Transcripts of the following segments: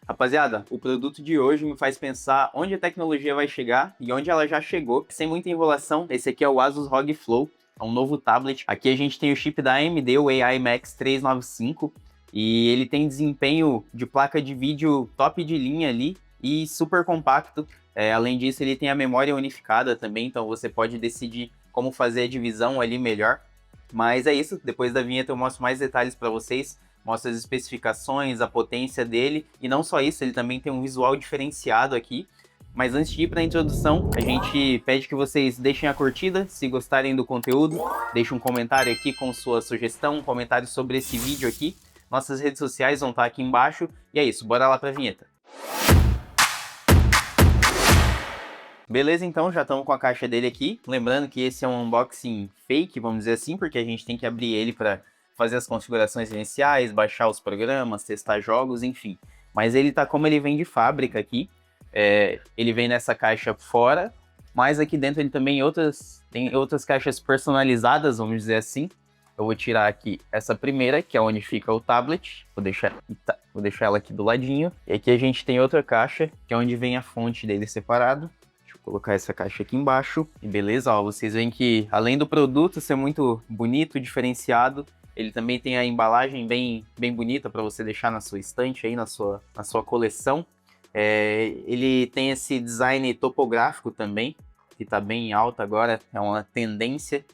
Rapaziada, o produto de hoje me faz pensar onde a tecnologia vai chegar e onde ela já chegou. Sem muita enrolação, esse aqui é o Asus ROG Flow, é um novo tablet. Aqui a gente tem o chip da AMD, o AI Max 395, e ele tem desempenho de placa de vídeo top de linha ali e super compacto. Além disso, ele tem a memória unificada também, então você pode decidir como fazer a divisão ali melhor. Mas é isso, depois da vinheta eu mostro mais detalhes para vocês. Mostra as especificações, a potência dele, e não só isso, ele também tem um visual diferenciado aqui. Mas antes de ir para a introdução, a gente pede que vocês deixem a curtida, se gostarem do conteúdo, deixem um comentário aqui com sua sugestão, um comentário sobre esse vídeo aqui. Nossas redes sociais vão estar aqui embaixo, e é isso, bora lá para a vinheta. Beleza, então, já estamos com a caixa dele aqui. Lembrando que esse é um unboxing fake, vamos dizer assim, porque a gente tem que abrir ele para fazer as configurações iniciais, baixar os programas, testar jogos, enfim. Mas ele tá como ele vem de fábrica aqui. Ele vem nessa caixa fora, mas aqui dentro ele também tem outras caixas personalizadas, vamos dizer assim. Eu vou tirar aqui essa primeira, que é onde fica o tablet. Vou deixar ela aqui do ladinho. E aqui a gente tem outra caixa, que é onde vem a fonte dele separado. Colocar essa caixa aqui embaixo. E beleza, ó, vocês veem que além do produto ser muito bonito, diferenciado, ele também tem a embalagem bem bonita para você deixar na sua estante aí, na sua coleção. Ele tem esse design topográfico também, que tá bem alto agora, é uma tendência.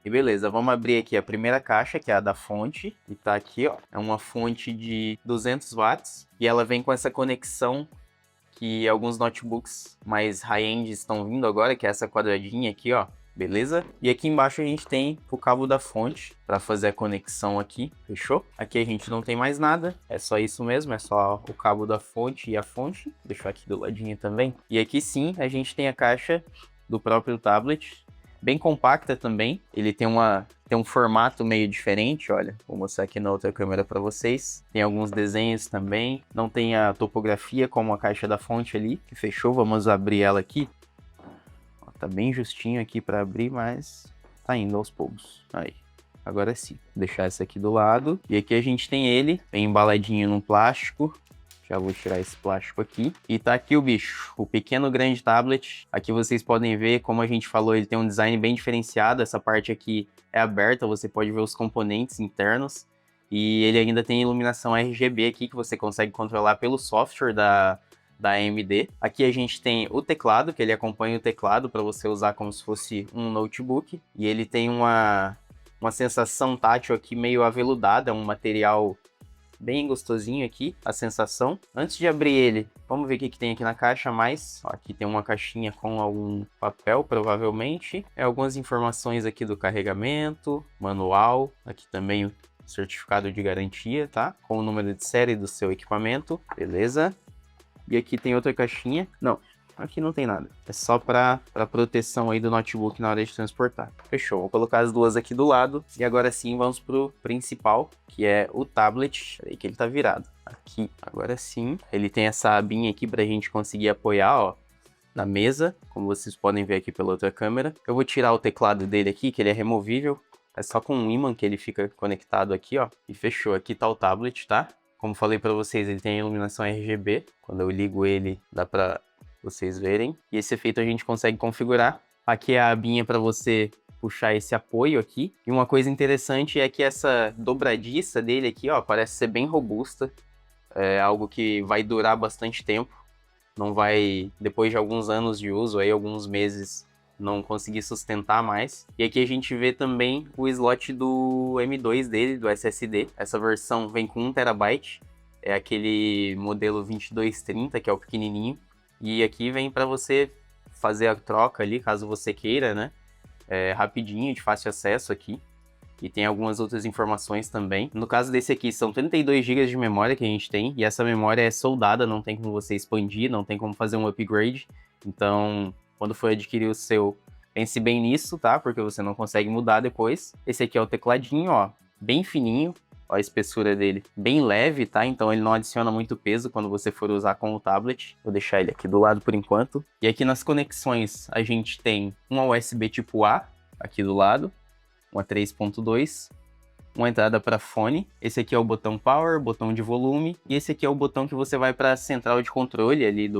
E beleza, vamos abrir aqui a primeira caixa, que é a da fonte. E tá aqui, ó, é uma fonte de 200 watts. E ela vem com essa conexão que alguns notebooks mais high-end estão vindo agora, que é essa quadradinha aqui, ó, beleza? E aqui embaixo a gente tem o cabo da fonte para fazer a conexão aqui, fechou? Aqui a gente não tem mais nada, é só isso mesmo, é só o cabo da fonte e a fonte. Vou deixar aqui do ladinho também. E aqui sim, a gente tem a caixa do próprio tablet, bem compacta também. Ele tem um formato meio diferente, olha. Vou mostrar aqui na outra câmera para vocês. Tem alguns desenhos também. Não tem a topografia como a caixa da fonte ali, que fechou. Vamos abrir ela aqui. Ó, tá bem justinho aqui para abrir, mas tá indo aos poucos. Aí, agora sim. Vou deixar essa aqui do lado. E aqui a gente tem ele, bem embaladinho no plástico. Já vou tirar esse plástico aqui. E tá aqui o bicho, o pequeno grande tablet. Aqui vocês podem ver, como a gente falou, ele tem um design bem diferenciado. Essa parte aqui é aberta, você pode ver os componentes internos. E ele ainda tem iluminação RGB aqui, que você consegue controlar pelo software da AMD. Aqui a gente tem o teclado, que ele acompanha o teclado para você usar como se fosse um notebook. E ele tem uma sensação tátil aqui meio aveludada, um material bem gostosinho aqui, a sensação. Antes de abrir ele, vamos ver o que tem aqui na caixa mais. Ó, aqui tem uma caixinha com algum papel, provavelmente. Algumas informações aqui do carregamento, manual. Aqui também o certificado de garantia, tá? Com o número de série do seu equipamento. Beleza. E aqui tem outra caixinha. Não, aqui não tem nada. É só para proteção aí do notebook na hora de transportar. Fechou. Vou colocar as duas aqui do lado. E agora sim vamos pro principal, que é o tablet. Peraí que ele tá virado. Aqui, agora sim. Ele tem essa abinha aqui pra gente conseguir apoiar, ó, na mesa. Como vocês podem ver aqui pela outra câmera. Eu vou tirar o teclado dele aqui, que ele é removível. É só com um ímã que ele fica conectado aqui, ó. E fechou. Aqui tá o tablet, tá? Como falei pra vocês, ele tem a iluminação RGB. Quando eu ligo ele, dá pra vocês verem. E esse efeito a gente consegue configurar. Aqui é a abinha para você puxar esse apoio aqui. E uma coisa interessante é que essa dobradiça dele aqui, ó, parece ser bem robusta. É algo que vai durar bastante tempo. Não vai, depois de alguns anos de uso, aí alguns meses, não conseguir sustentar mais. E aqui a gente vê também o slot do M2 dele, do SSD. Essa versão vem com 1 TB. É aquele modelo 2230, que é o pequenininho. E aqui vem para você fazer a troca ali, caso você queira, né? Rapidinho, de fácil acesso aqui. E tem algumas outras informações também. No caso desse aqui, são 32 GB de memória que a gente tem. E essa memória é soldada, não tem como você expandir, não tem como fazer um upgrade. Então, quando for adquirir o seu, pense bem nisso, tá? Porque você não consegue mudar depois. Esse aqui é o tecladinho, ó, bem fininho. Ó, a espessura dele bem leve, tá? Então ele não adiciona muito peso quando você for usar com o tablet. Vou deixar ele aqui do lado por enquanto. E aqui nas conexões a gente tem uma USB tipo A aqui do lado, uma 3.2, uma entrada para fone, esse aqui é o botão Power, botão de volume, e esse aqui é o botão que você vai para a central de controle ali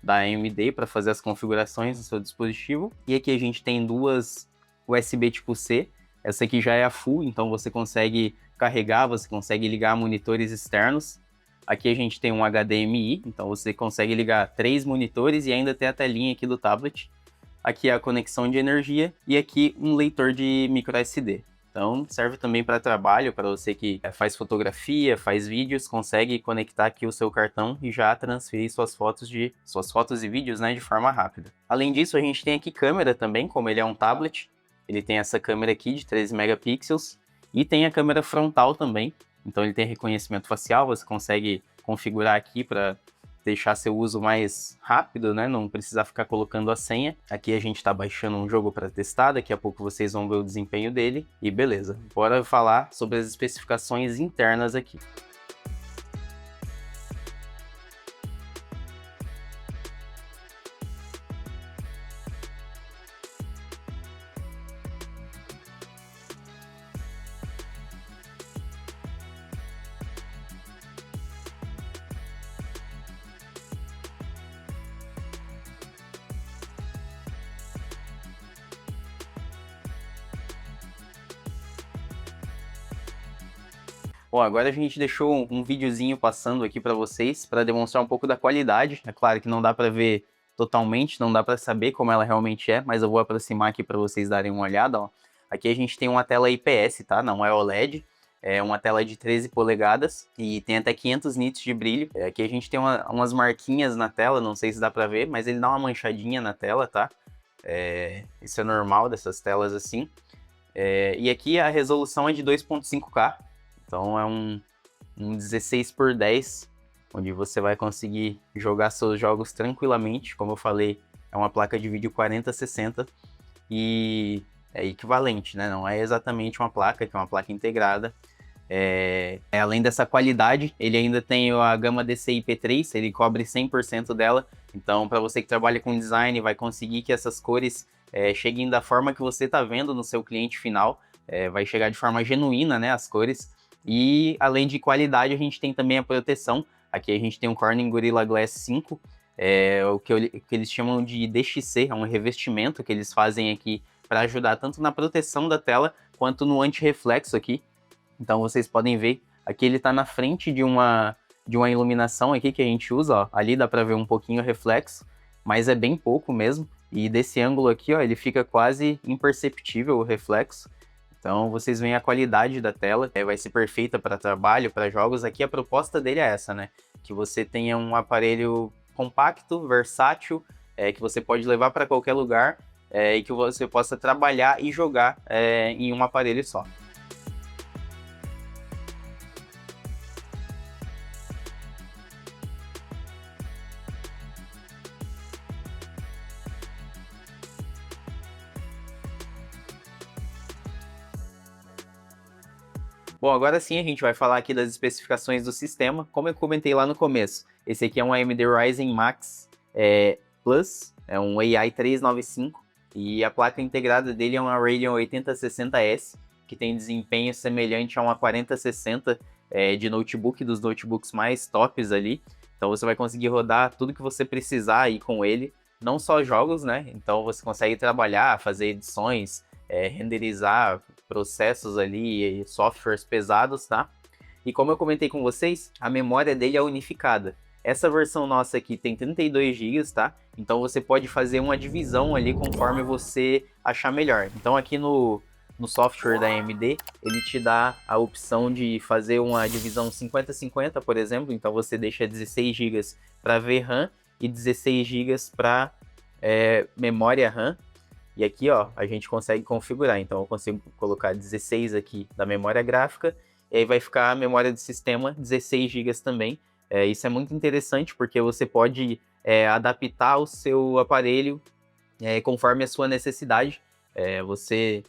da AMD para fazer as configurações do seu dispositivo. E aqui a gente tem duas USB tipo C, essa aqui já é a full, então você consegue carregar, você consegue ligar monitores externos. Aqui a gente tem um HDMI, então você consegue ligar 3 monitores e ainda ter a telinha aqui do tablet. Aqui é a conexão de energia e aqui um leitor de micro SD. Então serve também para trabalho, para você que faz fotografia, faz vídeos, consegue conectar aqui o seu cartão e já transferir suas fotos e vídeos, né, de forma rápida. Além disso, a gente tem aqui câmera também, como ele é um tablet, ele tem essa câmera aqui de 13 megapixels e tem a câmera frontal também. Então ele tem reconhecimento facial, você consegue configurar aqui para deixar seu uso mais rápido, né? Não precisar ficar colocando a senha. Aqui a gente está baixando um jogo para testar, daqui a pouco vocês vão ver o desempenho dele. E beleza, bora falar sobre as especificações internas aqui. Bom, agora a gente deixou um videozinho passando aqui para vocês, para demonstrar um pouco da qualidade. É claro que não dá para ver totalmente, não dá para saber como ela realmente é, mas eu vou aproximar aqui para vocês darem uma olhada. Ó. Aqui a gente tem uma tela IPS, tá? Não é OLED, é uma tela de 13 polegadas e tem até 500 nits de brilho. Aqui a gente tem umas marquinhas na tela, não sei se dá para ver, mas ele dá uma manchadinha na tela, tá? Isso é normal dessas telas assim. E aqui a resolução é de 2.5K. Então é um 16x10, onde você vai conseguir jogar seus jogos tranquilamente. Como eu falei, é uma placa de vídeo 4060 e é equivalente, né? Não é exatamente uma placa, que é uma placa integrada. Além dessa qualidade, ele ainda tem a gama DCI-P3, ele cobre 100% dela. Então, para você que trabalha com design, vai conseguir que essas cores cheguem da forma que você está vendo no seu cliente final. Vai chegar de forma genuína, né, as cores. E além de qualidade, a gente tem também a proteção. Aqui a gente tem um Corning Gorilla Glass 5, o que eles chamam de DXC, é um revestimento que eles fazem aqui para ajudar tanto na proteção da tela quanto no anti-reflexo aqui. Então vocês podem ver, aqui ele está na frente de uma iluminação aqui que a gente usa, ó. Ali dá para ver um pouquinho o reflexo, mas é bem pouco mesmo. E desse ângulo aqui, ó, ele fica quase imperceptível o reflexo. Então vocês veem a qualidade da tela, vai ser perfeita para trabalho, para jogos. Aqui a proposta dele é essa, né? Que você tenha um aparelho compacto, versátil, que você pode levar para qualquer lugar e que você possa trabalhar e jogar em um aparelho só. Bom, agora sim a gente vai falar aqui das especificações do sistema. Como eu comentei lá no começo, esse aqui é um AMD Ryzen Max Plus, é um AI 395, e a placa integrada dele é uma Radeon 8060S, que tem desempenho semelhante a uma 4060 de notebook, dos notebooks mais tops ali. Então você vai conseguir rodar tudo que você precisar aí com ele, não só jogos, né? Então você consegue trabalhar, fazer edições, renderizar processos ali, softwares pesados, tá? E como eu comentei com vocês, a memória dele é unificada. Essa versão nossa aqui tem 32 GB, tá? Então você pode fazer uma divisão ali conforme você achar melhor. Então aqui no software da AMD, ele te dá a opção de fazer uma divisão 50-50, por exemplo. Então você deixa 16 GB para VRAM e 16 GB para memória RAM. E aqui, ó, a gente consegue configurar. Então eu consigo colocar 16 aqui da memória gráfica, e aí vai ficar a memória do sistema 16 GB também. Isso é muito interessante porque você pode adaptar o seu aparelho conforme a sua necessidade. Você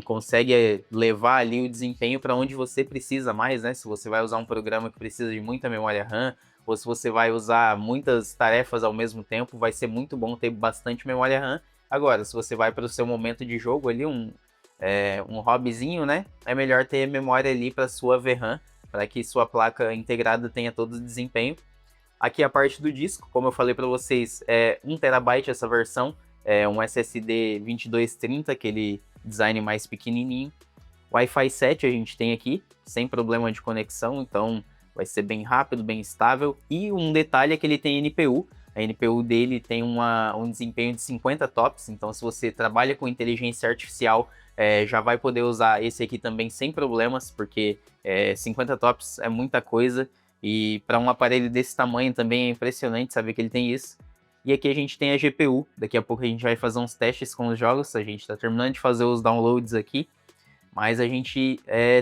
consegue levar ali o desempenho para onde você precisa mais, né? Se você vai usar um programa que precisa de muita memória RAM, ou se você vai usar muitas tarefas ao mesmo tempo, vai ser muito bom ter bastante memória RAM. Agora, se você vai para o seu momento de jogo ali, um hobbyzinho, né? É melhor ter memória ali para sua VRAM, para que sua placa integrada tenha todo o desempenho. Aqui a parte do disco, como eu falei para vocês, é 1 TB essa versão, é um SSD 2230, aquele design mais pequenininho. Wi-Fi 7 a gente tem aqui, sem problema de conexão, então vai ser bem rápido, bem estável. E um detalhe é que ele tem NPU, a NPU dele tem um desempenho de 50 TOPS, então se você trabalha com inteligência artificial, já vai poder usar esse aqui também sem problemas, porque 50 TOPS é muita coisa, e para um aparelho desse tamanho também é impressionante saber que ele tem isso. E aqui a gente tem a GPU, daqui a pouco a gente vai fazer uns testes com os jogos, a gente está terminando de fazer os downloads aqui, mas a gente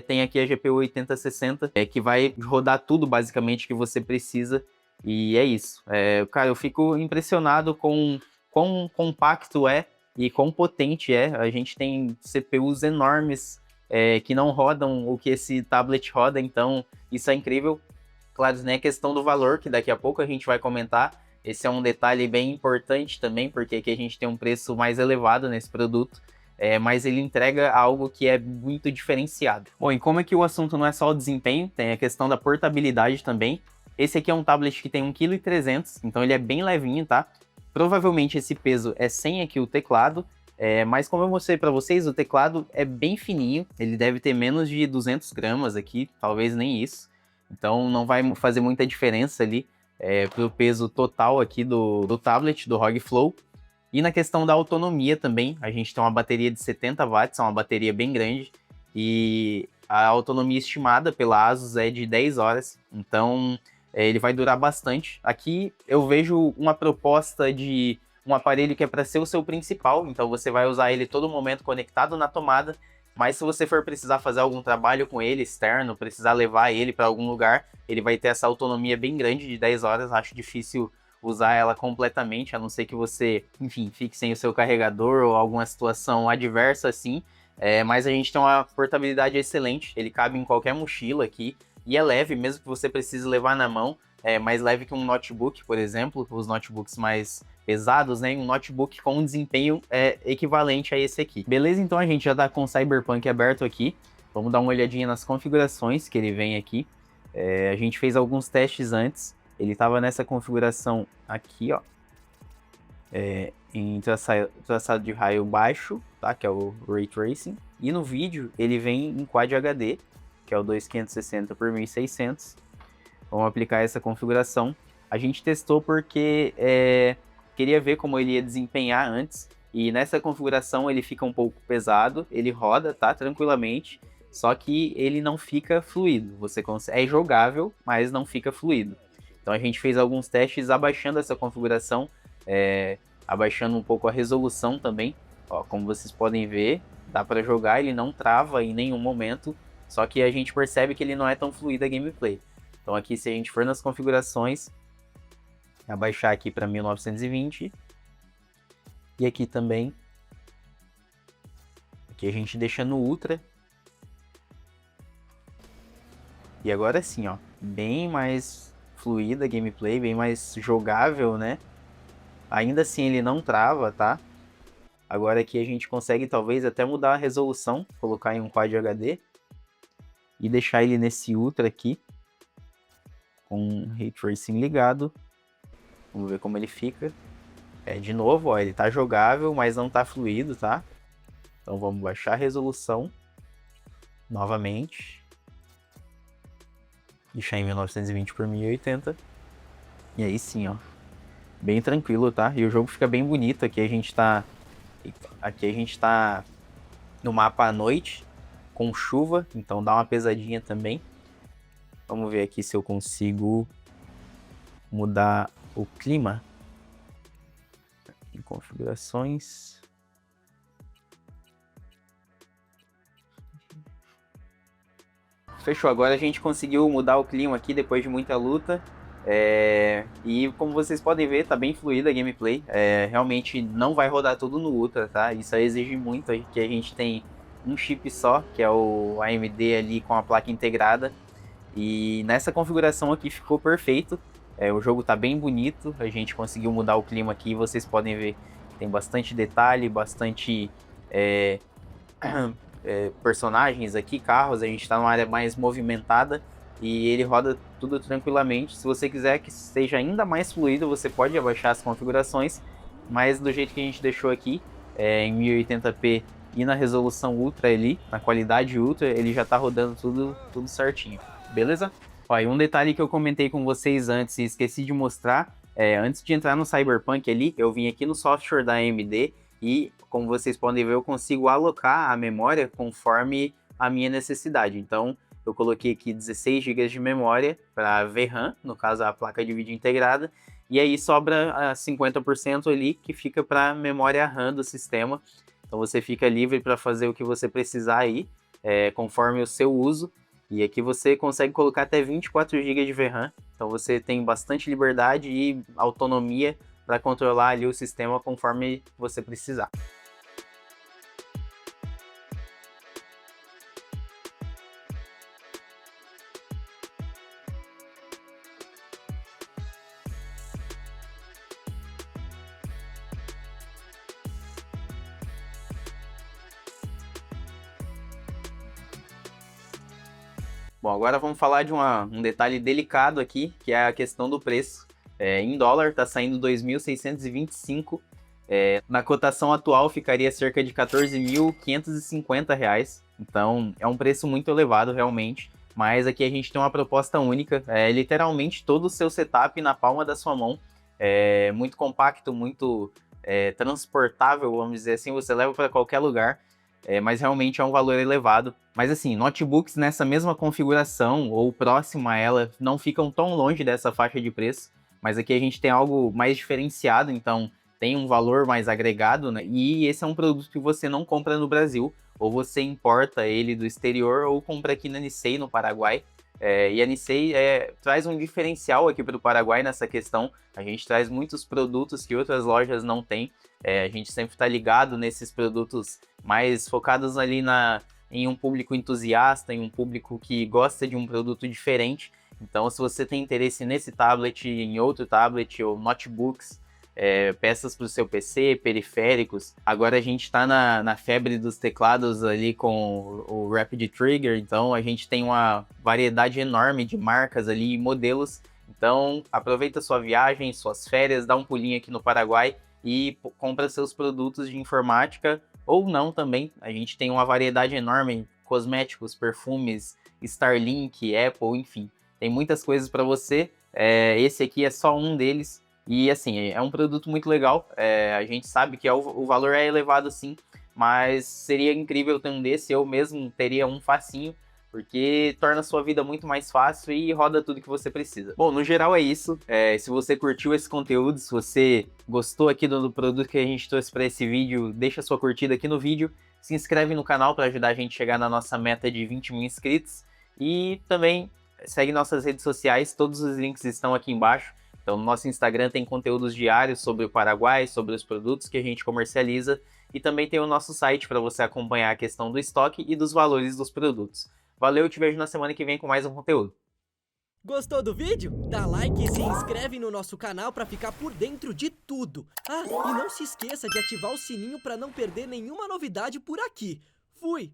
tem aqui a GPU 8060, que vai rodar tudo basicamente que você precisa, e é isso. Cara, eu fico impressionado com quão compacto e quão potente é. A gente tem CPUs enormes que não rodam o que esse tablet roda, então isso é incrível. Claro, né, a questão do valor, que daqui a pouco a gente vai comentar. Esse é um detalhe bem importante também, porque aqui a gente tem um preço mais elevado nesse produto, mas ele entrega algo que é muito diferenciado. Bom, e como é que o assunto não é só o desempenho, tem a questão da portabilidade também. Esse aqui é um tablet que tem 1,3 kg, então ele é bem levinho, tá? Provavelmente esse peso é sem aqui o teclado, mas como eu mostrei para vocês, o teclado é bem fininho, ele deve ter menos de 200 gramas aqui, talvez nem isso. Então não vai fazer muita diferença ali para o peso total aqui do tablet, do ROG Flow. E na questão da autonomia também, a gente tem uma bateria de 70 watts, é uma bateria bem grande, e a autonomia estimada pela ASUS é de 10 horas, então ele vai durar bastante. Aqui eu vejo uma proposta de um aparelho que é para ser o seu principal, então você vai usar ele todo momento conectado na tomada, mas se você for precisar fazer algum trabalho com ele externo, precisar levar ele para algum lugar, ele vai ter essa autonomia bem grande de 10 horas, acho difícil usar ela completamente, a não ser que você, enfim, fique sem o seu carregador ou alguma situação adversa assim, mas a gente tem uma portabilidade excelente, ele cabe em qualquer mochila aqui, e é leve, mesmo que você precise levar na mão, mais leve que um notebook, por exemplo, os notebooks mais pesados, né? Um notebook com um desempenho equivalente a esse aqui. Beleza? Então a gente já tá com o Cyberpunk aberto aqui. Vamos dar uma olhadinha nas configurações que ele vem aqui. A gente fez alguns testes antes. Ele estava nessa configuração aqui, ó. Em traçado de raio baixo, tá? Que é o Ray Tracing. E no vídeo ele vem em Quad HD, que é o 2560 por 1600. Vamos aplicar essa configuração. A gente testou porque queria ver como ele ia desempenhar antes. E nessa configuração ele fica um pouco pesado, ele roda, tá? Tranquilamente. Só que ele não fica fluido. É jogável, mas não fica fluido. Então a gente fez alguns testes abaixando essa configuração, abaixando um pouco a resolução também. Ó, como vocês podem ver, dá para jogar, ele não trava em nenhum momento. Só que a gente percebe que ele não é tão fluido a gameplay. Então aqui, se a gente for nas configurações, abaixar aqui para 1920, e aqui também, aqui a gente deixa no Ultra, e agora sim, ó, bem mais fluida a gameplay, bem mais jogável, né? Ainda assim ele não trava, tá? Agora aqui a gente consegue talvez até mudar a resolução, colocar em um Quad HD, e deixar ele nesse Ultra aqui, com o Ray Tracing ligado. Vamos ver como ele fica. De novo, ó, ele tá jogável, mas não tá fluido, tá? Então vamos baixar a resolução novamente. Deixar em 1920 por 1080. E aí sim, ó. Bem tranquilo, tá? E o jogo fica bem bonito. Aqui a gente tá no mapa à noite, com chuva, então dá uma pesadinha também. Vamos ver aqui se eu consigo mudar o clima em configurações. Fechou, agora a gente conseguiu mudar o clima aqui depois de muita luta. E como vocês podem ver, tá bem fluida a gameplay. Realmente não vai rodar tudo no Ultra, tá? Isso aí exige muito que a gente tem um chip só, que é o AMD ali com a placa integrada. E nessa configuração aqui ficou perfeito. O jogo tá bem bonito, a gente conseguiu mudar o clima aqui, vocês podem ver que tem bastante detalhe, bastante personagens aqui, carros, a gente está numa área mais movimentada e ele roda tudo tranquilamente. Se você quiser que seja ainda mais fluido, você pode abaixar as configurações, mas do jeito que a gente deixou aqui, em 1080p e na resolução ultra ali, na qualidade ultra, ele já está rodando tudo certinho, beleza? Ó, e um detalhe que eu comentei com vocês antes e esqueci de mostrar, antes de entrar no Cyberpunk ali, eu vim aqui no software da AMD e, como vocês podem ver, eu consigo alocar a memória conforme a minha necessidade. Então, eu coloquei aqui 16 GB de memória para VRAM, no caso a placa de vídeo integrada, e aí sobra 50% ali que fica para memória RAM do sistema. Então você fica livre para fazer o que você precisar aí, conforme o seu uso. E aqui você consegue colocar até 24 GB de VRAM, então você tem bastante liberdade e autonomia para controlar ali o sistema conforme você precisar. Bom, agora vamos falar de um detalhe delicado aqui, que é a questão do preço. Em dólar está saindo 2.625. Na cotação atual ficaria cerca de 14.550 reais. Então é um preço muito elevado realmente. Mas aqui a gente tem uma proposta única. É literalmente todo o seu setup na palma da sua mão. É muito compacto, muito transportável, vamos dizer assim. Você leva para qualquer lugar. Mas realmente é um valor elevado. Mas assim, notebooks nessa mesma configuração ou próxima a ela não ficam tão longe dessa faixa de preço. Mas aqui a gente tem algo mais diferenciado, então tem um valor mais agregado, né? E esse é um produto que você não compra no Brasil, ou você importa ele do exterior ou compra aqui na Nissei, no Paraguai. E a Nissei traz um diferencial aqui para o Paraguai nessa questão. A gente traz muitos produtos que outras lojas não têm. A gente sempre está ligado nesses produtos mais focados ali em um público entusiasta, em um público que gosta de um produto diferente. Então, se você tem interesse nesse tablet, em outro tablet ou notebooks, peças para o seu PC, periféricos. Agora a gente está na febre dos teclados ali com o Rapid Trigger, então a gente tem uma variedade enorme de marcas ali e modelos. Então, aproveita sua viagem, suas férias, dá um pulinho aqui no Paraguai e compra seus produtos de informática ou não também. A gente tem uma variedade enorme, cosméticos, perfumes, Starlink, Apple, enfim. Tem muitas coisas para você. Esse aqui é só um deles. E assim, é um produto muito legal. A gente sabe que o valor é elevado sim, mas seria incrível ter um desse. Eu mesmo teria um facinho, porque torna a sua vida muito mais fácil e roda tudo que você precisa. Bom, no geral é isso. Se você curtiu esse conteúdo, se você gostou aqui do produto que a gente trouxe para esse vídeo, deixa sua curtida aqui no vídeo. Se inscreve no canal para ajudar a gente a chegar na nossa meta de 20 mil inscritos. E também segue nossas redes sociais, todos os links estão aqui embaixo. Então, no nosso Instagram tem conteúdos diários sobre o Paraguai, sobre os produtos que a gente comercializa. E também tem o nosso site para você acompanhar a questão do estoque e dos valores dos produtos. Valeu, eu te vejo na semana que vem com mais um conteúdo. Gostou do vídeo? Dá like e se inscreve no nosso canal para ficar por dentro de tudo. Ah, e não se esqueça de ativar o sininho para não perder nenhuma novidade por aqui. Fui!